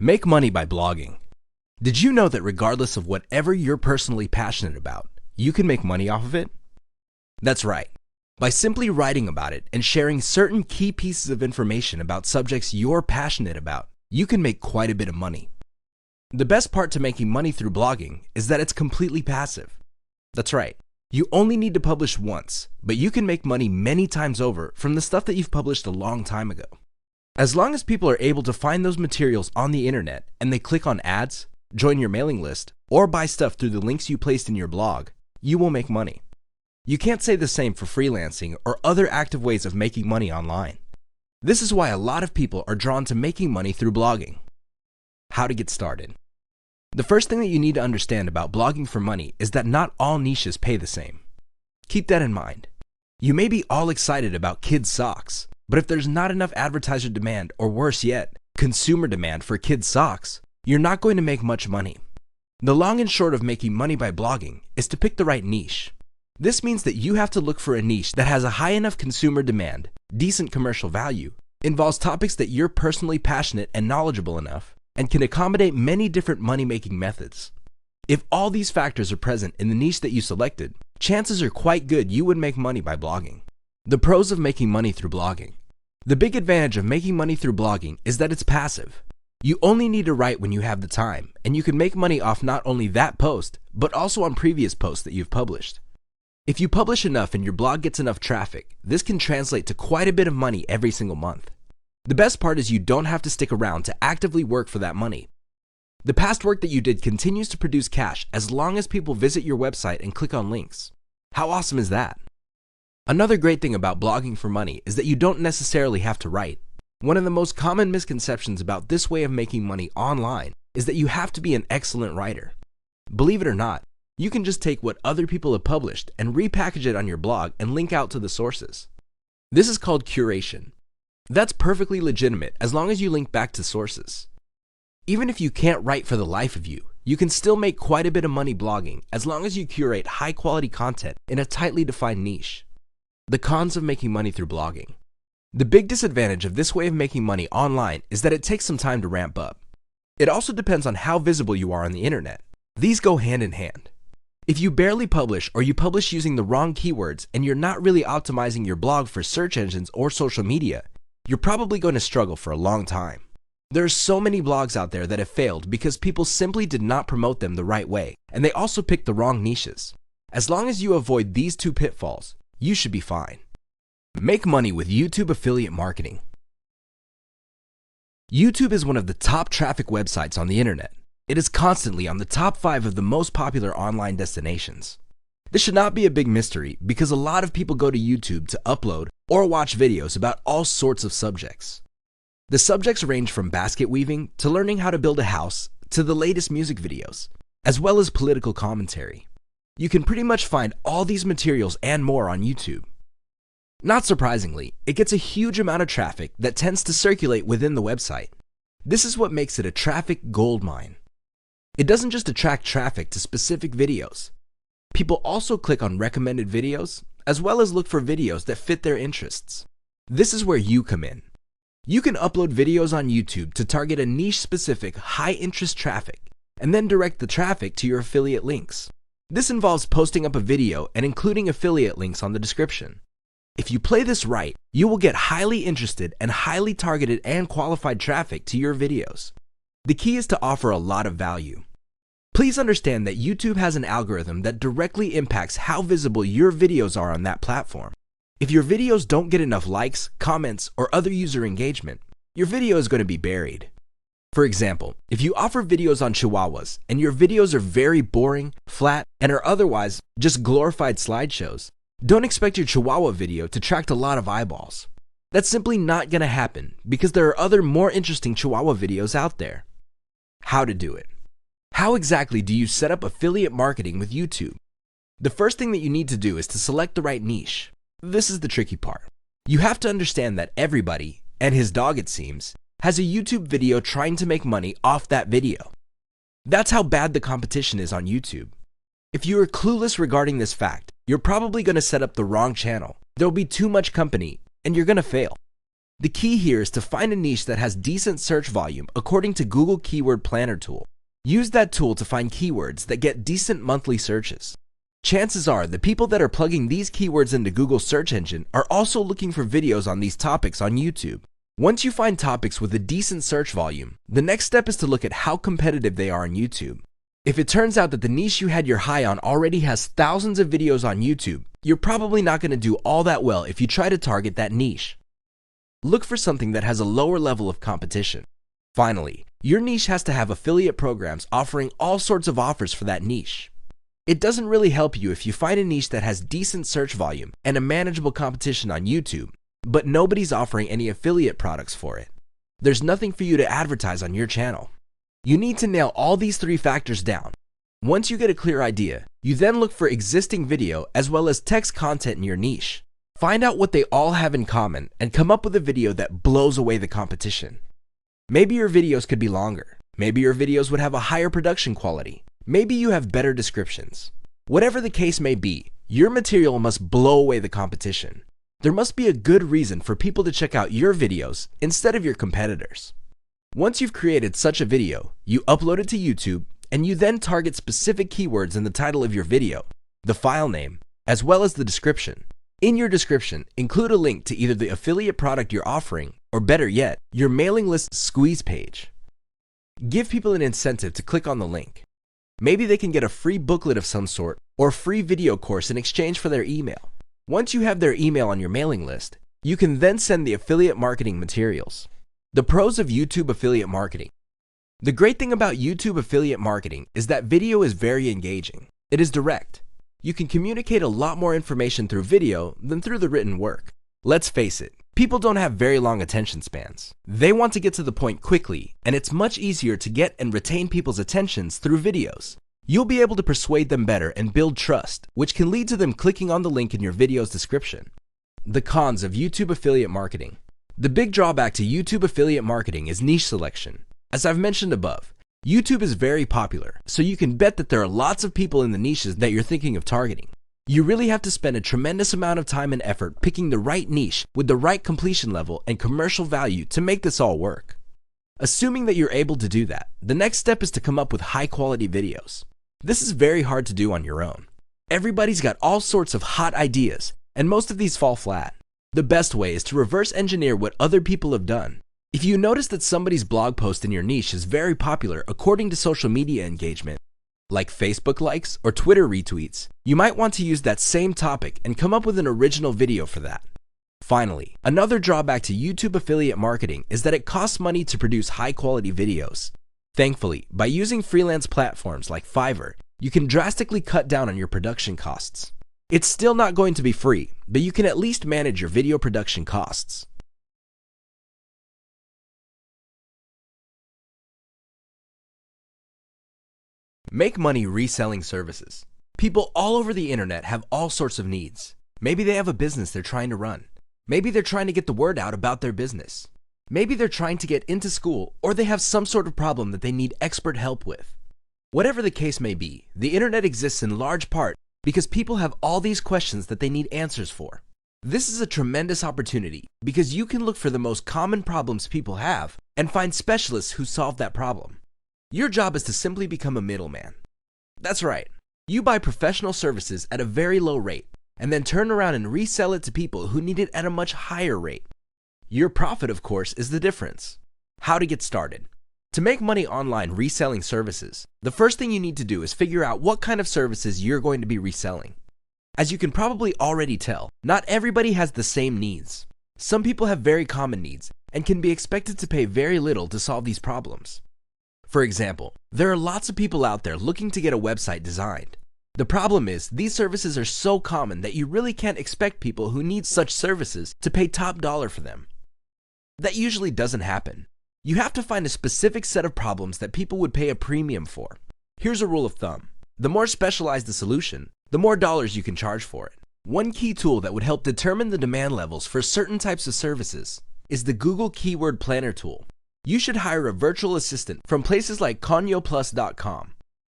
Make money by blogging. Did you know that regardless of whatever you're personally passionate about, you can make money off of it? That's right. By simply writing about it and sharing certain key pieces of information about subjects you're passionate about, you can make quite a bit of money. The best part to making money through blogging is that it's completely passive. That's right. You only need to publish once, but you can make money many times over from the stuff that you've published a long time ago. As long as people are able to find those materials on the internet and they click on ads, join your mailing list, or buy stuff through the links you placed in your blog, you will make money. You can't say the same for freelancing or other active ways of making money online. This is why a lot of people are drawn to making money through blogging. How to get started. The first thing that you need to understand about blogging for money is that not all niches pay the same. Keep that in mind. You may be all excited about kids' socks, but if there's not enough advertiser demand, or worse yet, consumer demand for kids' socks, you're not going to make much money. The long and short of making money by blogging is to pick the right niche. This means that you have to look for a niche that has a high enough consumer demand, decent commercial value, involves topics that you're personally passionate and knowledgeable enough, and can accommodate many different money-making methods. If all these factors are present in the niche that you selected, chances are quite good you would make money by blogging. The pros of making money through blogging. The big advantage of making money through blogging is that it's passive. You only need to write when you have the time, and you can make money off not only that post, but also on previous posts that you've published. If you publish enough and your blog gets enough traffic, this can translate to quite a bit of money every single month. The best part is you don't have to stick around to actively work for that money. The past work that you did continues to produce cash as long as people visit your website and click on links. How awesome is that? Another great thing about blogging for money is that you don't necessarily have to write. One of the most common misconceptions about this way of making money online is that you have to be an excellent writer. Believe it or not, you can just take what other people have published and repackage it on your blog and link out to the sources. This is called curation. That's perfectly legitimate as long as you link back to sources. Even if you can't write for the life of you, you can still make quite a bit of money blogging as long as you curate high quality content in a tightly defined niche. The cons of making money through blogging. The big disadvantage of this way of making money online is that it takes some time to ramp up. It also depends on how visible you are on the internet. These go hand in hand. If you barely publish or you publish using the wrong keywords and you're not really optimizing your blog for search engines or social media, you're probably going to struggle for a long time. There are so many blogs out there that have failed because people simply did not promote them the right way, and they also picked the wrong niches. As long as you avoid these two pitfalls, you should be fine. Make money with YouTube affiliate marketing. YouTube is one of the top traffic websites on the internet. It is constantly on the top 5 of the most popular online destinations. This should not be a big mystery because a lot of people go to YouTube to upload or watch videos about all sorts of subjects. The subjects range from basket weaving to learning how to build a house to the latest music videos, as well as political commentary. You can pretty much find all these materials and more on YouTube. Not surprisingly, it gets a huge amount of traffic that tends to circulate within the website. This is what makes it a traffic goldmine. It doesn't just attract traffic to specific videos. People also click on recommended videos, as well as look for videos that fit their interests. This is where you come in. You can upload videos on YouTube to target a niche-specific, high-interest traffic, and then direct the traffic to your affiliate links. This involves posting up a video and including affiliate links on the description. If you play this right, you will get highly interested and highly targeted and qualified traffic to your videos. The key is to offer a lot of value. Please understand that YouTube has an algorithm that directly impacts how visible your videos are on that platform. If your videos don't get enough likes, comments, or other user engagement, your video is going to be buried. For example, if you offer videos on chihuahuas and your videos are very boring, flat, and are otherwise just glorified slideshows, don't expect your chihuahua video to attract a lot of eyeballs. That's simply not going to happen because there are other more interesting chihuahua videos out there. How to do it. How exactly do you set up affiliate marketing with YouTube? The first thing that you need to do is to select the right niche. This is the tricky part. You have to understand that everybody, and his dog it seems, has a YouTube video trying to make money off that video. That's how bad the competition is on YouTube. If you are clueless regarding this fact, you're probably going to set up the wrong channel. There'll be too much company, and you're going to fail. The key here is to find a niche that has decent search volume according to Google Keyword Planner tool. Use that tool to find keywords that get decent monthly searches. Chances are the people that are plugging these keywords into Google's search engine are also looking for videos on these topics on YouTube. Once you find topics with a decent search volume, the next step is to look at how competitive they are on YouTube. If it turns out that the niche you had your eye on already has thousands of videos on YouTube, you're probably not going to do all that well if you try to target that niche. Look for something that has a lower level of competition. Finally, your niche has to have affiliate programs offering all sorts of offers for that niche. It doesn't really help you if you find a niche that has decent search volume and a manageable competition on YouTube, but nobody's offering any affiliate products for it. There's nothing for you to advertise on your channel. You need to nail all these three factors down. Once you get a clear idea, you then look for existing video as well as text content in your niche. Find out what they all have in common and come up with a video that blows away the competition. Maybe your videos could be longer. Maybe your videos would have a higher production quality. Maybe you have better descriptions. Whatever the case may be, your material must blow away the competition. There must be a good reason for people to check out your videos instead of your competitors. Once you've created such a video, you upload it to YouTube and you then target specific keywords in the title of your video, the file name, as well as the description. In your description, include a link to either the affiliate product you're offering, or better yet, your mailing list squeeze page. Give people an incentive to click on the link. Maybe they can get a free booklet of some sort or a free video course in exchange for their email. Once you have their email on your mailing list, you can then send the affiliate marketing materials. The pros of YouTube affiliate marketing. The great thing about YouTube affiliate marketing is that video is very engaging. It is direct. You can communicate a lot more information through video than through the written work. Let's face it, people don't have very long attention spans. They want to get to the point quickly, and it's much easier to get and retain people's attentions through videos. You'll be able to persuade them better and build trust, which can lead to them clicking on the link in your video's description. The cons of YouTube affiliate marketing. The big drawback to YouTube affiliate marketing is niche selection. As I've mentioned above, YouTube is very popular, so you can bet that there are lots of people in the niches that you're thinking of targeting. You really have to spend a tremendous amount of time and effort picking the right niche with the right completion level and commercial value to make this all work. Assuming that you're able to do that, the next step is to come up with high-quality videos. This is very hard to do on your own. Everybody's got all sorts of hot ideas, and most of these fall flat. The best way is to reverse engineer what other people have done. If you notice that somebody's blog post in your niche is very popular according to social media engagement, like Facebook likes or Twitter retweets, you might want to use that same topic and come up with an original video for that. Finally, another drawback to YouTube affiliate marketing is that it costs money to produce high-quality videos. Thankfully, by using freelance platforms like Fiverr, you can drastically cut down on your production costs. It's still not going to be free, but you can at least manage your video production costs. Make money reselling services. People all over the internet have all sorts of needs. Maybe they have a business they're trying to run. Maybe they're trying to get the word out about their business. Maybe they're trying to get into school, or they have some sort of problem that they need expert help with. Whatever the case may be, the internet exists in large part because people have all these questions that they need answers for. This is a tremendous opportunity because you can look for the most common problems people have and find specialists who solve that problem. Your job is to simply become a middleman. That's right. You buy professional services at a very low rate and then turn around and resell it to people who need it at a much higher rate. Your profit, of course, is the difference. How to get started. To make money online reselling services, the first thing you need to do is figure out what kind of services you're going to be reselling. As you can probably already tell, not everybody has the same needs. Some people have very common needs and can be expected to pay very little to solve these problems. For example, there are lots of people out there looking to get a website designed. The problem is, these services are so common that you really can't expect people who need such services to pay top dollar for them. That usually doesn't happen. You have to find a specific set of problems that people would pay a premium for. Here's a rule of thumb. The more specialized the solution, the more dollars you can charge for it. One key tool that would help determine the demand levels for certain types of services is the Google Keyword Planner tool. You should hire a virtual assistant from places like ConyoPlus.com.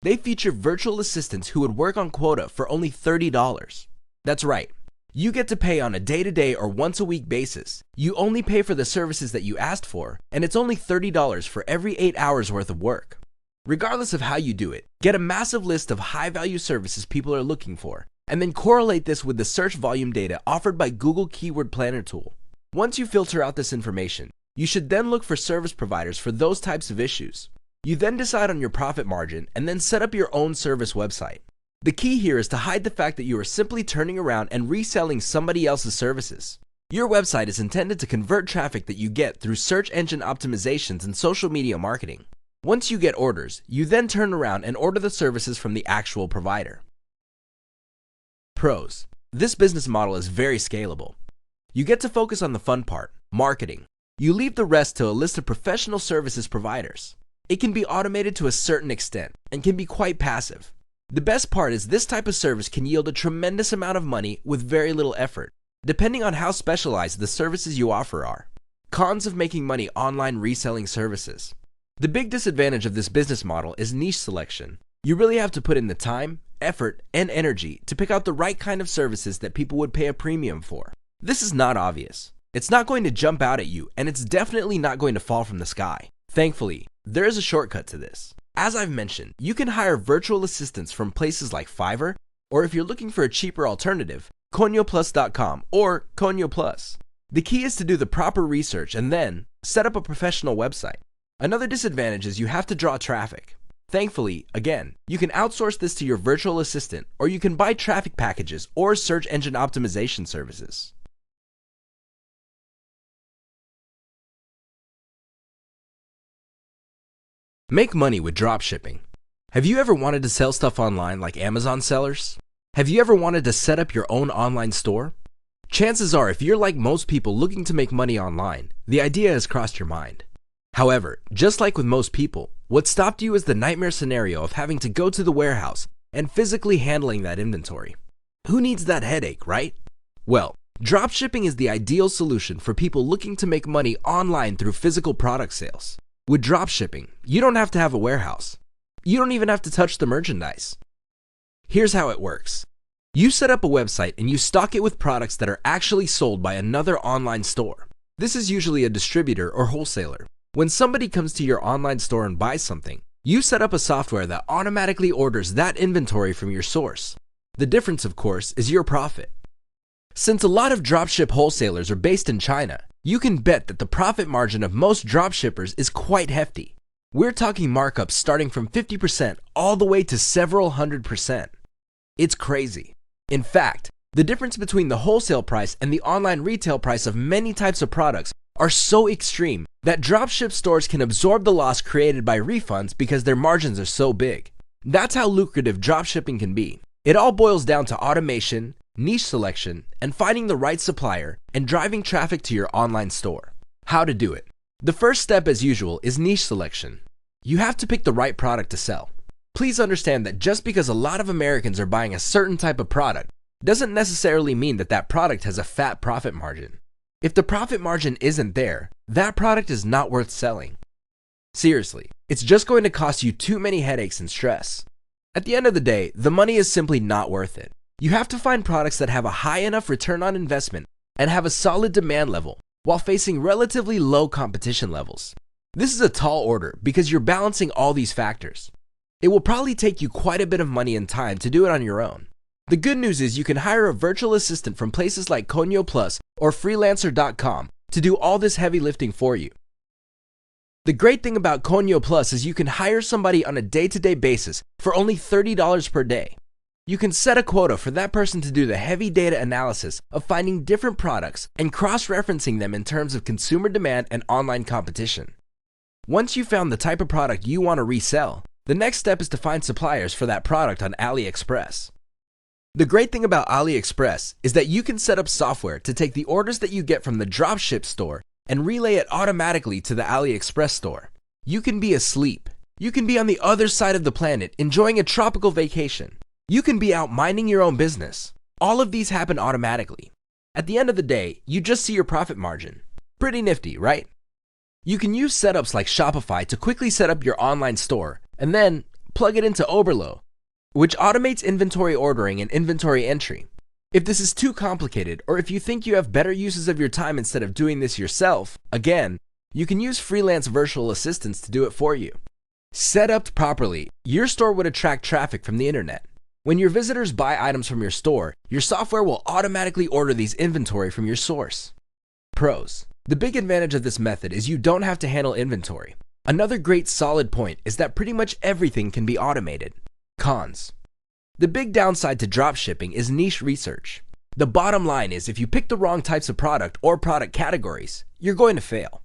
They feature virtual assistants who would work on quota for only $30. That's right. You get to pay on a day-to-day or once-a-week basis. You only pay for the services that you asked for, and it's only $30 for every 8 hours worth of work. Regardless of how you do it, get a massive list of high-value services people are looking for, and then correlate this with the search volume data offered by Google Keyword Planner tool. Once you filter out this information, you should then look for service providers for those types of issues. You then decide on your profit margin and then set up your own service website. The key here is to hide the fact that you are simply turning around and reselling somebody else's services. Your website is intended to convert traffic that you get through search engine optimizations and social media marketing. Once you get orders, you then turn around and order the services from the actual provider. Pros: this business model is very scalable. You get to focus on the fun part, marketing. You leave the rest to a list of professional services providers. It can be automated to a certain extent and can be quite passive. The best part is this type of service can yield a tremendous amount of money with very little effort, depending on how specialized the services you offer are. Cons of making money online reselling services. The big disadvantage of this business model is niche selection. You really have to put in the time, effort, and energy to pick out the right kind of services that people would pay a premium for. This is not obvious. It's not going to jump out at you, and it's definitely not going to fall from the sky. Thankfully, there is a shortcut to this. As I've mentioned, you can hire virtual assistants from places like Fiverr, or if you're looking for a cheaper alternative, ConioPlus.com or Conio Plus. The key is to do the proper research and then set up a professional website. Another disadvantage is you have to draw traffic. Thankfully, again, you can outsource this to your virtual assistant, or you can buy traffic packages or search engine optimization services. Make money with dropshipping. Have you ever wanted to sell stuff online like Amazon sellers? Have you ever wanted to set up your own online store? Chances are, if you're like most people looking to make money online, the idea has crossed your mind. However, just like with most people, what stopped you is the nightmare scenario of having to go to the warehouse and physically handling that inventory. Who needs that headache, right? Well, dropshipping is the ideal solution for people looking to make money online through physical product sales. With dropshipping, you don't have to have a warehouse. You don't even have to touch the merchandise. Here's how it works. You set up a website and you stock it with products that are actually sold by another online store. This is usually a distributor or wholesaler. When somebody comes to your online store and buys something, you set up a software that automatically orders that inventory from your source. The difference, of course, is your profit. Since a lot of dropship wholesalers are based in China, you can bet that the profit margin of most dropshippers is quite hefty. We're talking markups starting from 50% all the way to several 100%. It's crazy. In fact, the difference between the wholesale price and the online retail price of many types of products are so extreme that dropship stores can absorb the loss created by refunds because their margins are so big. That's how lucrative dropshipping can be. It all boils down to automation, niche selection, and finding the right supplier and driving traffic to your online store. How to do it. The first step, as usual, is niche selection. You have to pick the right product to sell. Please understand that just because a lot of Americans are buying a certain type of product doesn't necessarily mean that that product has a fat profit margin. If the profit margin isn't there, that product is not worth selling. Seriously, it's just going to cost you too many headaches and stress. At the end of the day, the money is simply not worth it. You have to find products that have a high enough return on investment and have a solid demand level while facing relatively low competition levels. This is a tall order because you're balancing all these factors. It will probably take you quite a bit of money and time to do it on your own. The good news is you can hire a virtual assistant from places like Conio Plus or freelancer.com to do all this heavy lifting for you. The great thing about Conio Plus is you can hire somebody on a day-to-day basis for only $30 per day. You can set a quota for that person to do the heavy data analysis of finding different products and cross-referencing them in terms of consumer demand and online competition. Once you've found the type of product you want to resell, the next step is to find suppliers for that product on AliExpress. The great thing about AliExpress is that you can set up software to take the orders that you get from the dropship store and relay it automatically to the AliExpress store. You can be asleep. You can be on the other side of the planet enjoying a tropical vacation. You can be out minding your own business. All of these happen automatically. At the end of the day, you just see your profit margin. Pretty nifty, right? You can use setups like Shopify to quickly set up your online store and then plug it into Oberlo, which automates inventory ordering and inventory entry. If this is too complicated, or if you think you have better uses of your time instead of doing this yourself, again, you can use freelance virtual assistants to do it for you. Set up properly, your store would attract traffic from the internet. When your visitors buy items from your store, your software will automatically order these inventory from your source. Pros. The big advantage of this method is you don't have to handle inventory. Another great solid point is that pretty much everything can be automated. Cons. The big downside to dropshipping is niche research. The bottom line is if you pick the wrong types of product or product categories, you're going to fail.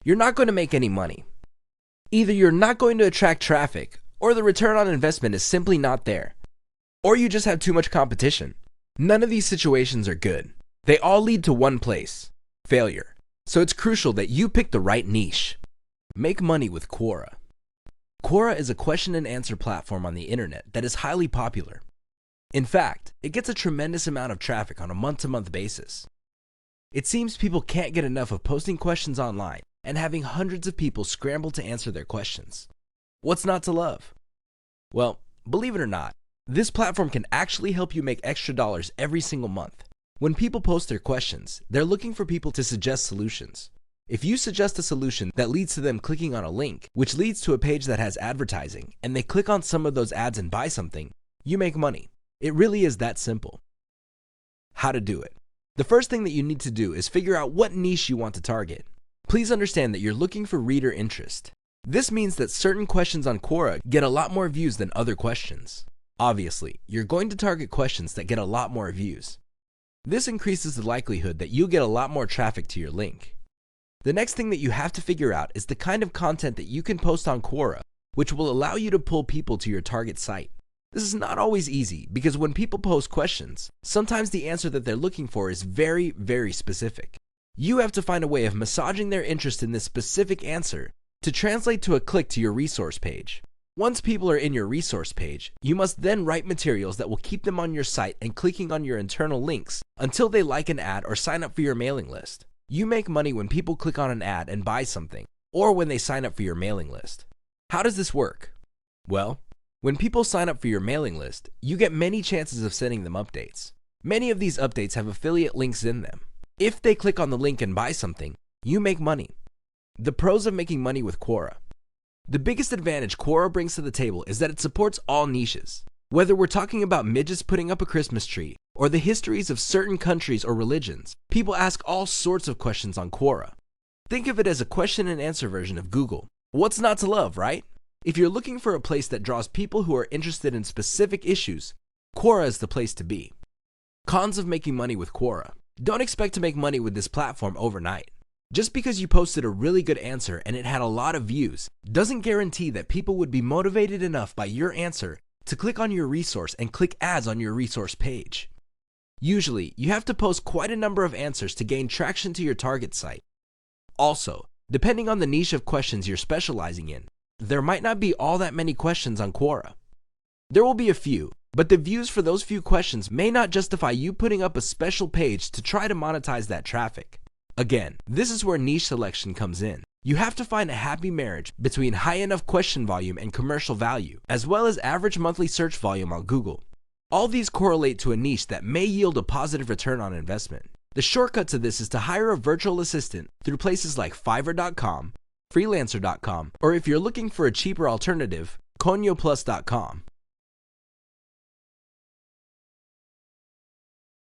You're not going to make any money. Either you're not going to attract traffic, or the return on investment is simply not there. Or you just have too much competition. None of these situations are good. They all lead to one place: failure. So it's crucial that you pick the right niche. Make money with Quora. Quora is a question and answer platform on the internet that is highly popular. In fact, it gets a tremendous amount of traffic on a month-to-month basis. It seems people can't get enough of posting questions online and having hundreds of people scramble to answer their questions. What's not to love? Well, believe it or not, this platform can actually help you make extra dollars every single month. When people post their questions, they're looking for people to suggest solutions. If you suggest a solution that leads to them clicking on a link, which leads to a page that has advertising, and they click on some of those ads and buy something, you make money. It really is that simple. How to do it. The first thing that you need to do is figure out what niche you want to target. Please understand that you're looking for reader interest. This means that certain questions on Quora get a lot more views than other questions. Obviously, you're going to target questions that get a lot more views. This increases the likelihood that you'll get a lot more traffic to your link. The next thing that you have to figure out is the kind of content that you can post on Quora, which will allow you to pull people to your target site. This is not always easy because when people post questions, sometimes the answer that they're looking for is very, very specific. You have to find a way of massaging their interest in this specific answer to translate to a click to your resource page. Once people are in your resource page, you must then write materials that will keep them on your site and clicking on your internal links until they like an ad or sign up for your mailing list. You make money when people click on an ad and buy something, or when they sign up for your mailing list. How does this work? Well, when people sign up for your mailing list, you get many chances of sending them updates. Many of these updates have affiliate links in them. If they click on the link and buy something, you make money. The pros of making money with Quora. The biggest advantage Quora brings to the table is that it supports all niches. Whether we're talking about midgets putting up a Christmas tree, or the histories of certain countries or religions, people ask all sorts of questions on Quora. Think of it as a question and answer version of Google. What's not to love, right? If you're looking for a place that draws people who are interested in specific issues, Quora is the place to be. Cons of making money with Quora. Don't expect to make money with this platform overnight. Just because you posted a really good answer and it had a lot of views, doesn't guarantee that people would be motivated enough by your answer to click on your resource and click ads on your resource page. Usually, you have to post quite a number of answers to gain traction to your target site. Also, depending on the niche of questions you're specializing in, there might not be all that many questions on Quora. There will be a few, but the views for those few questions may not justify you putting up a special page to try to monetize that traffic. Again, this is where niche selection comes in. You have to find a happy marriage between high enough question volume and commercial value, as well as average monthly search volume on Google. All these correlate to a niche that may yield a positive return on investment. The shortcut to this is to hire a virtual assistant through places like Fiverr.com, Freelancer.com, or if you're looking for a cheaper alternative, ConyoPlus.com.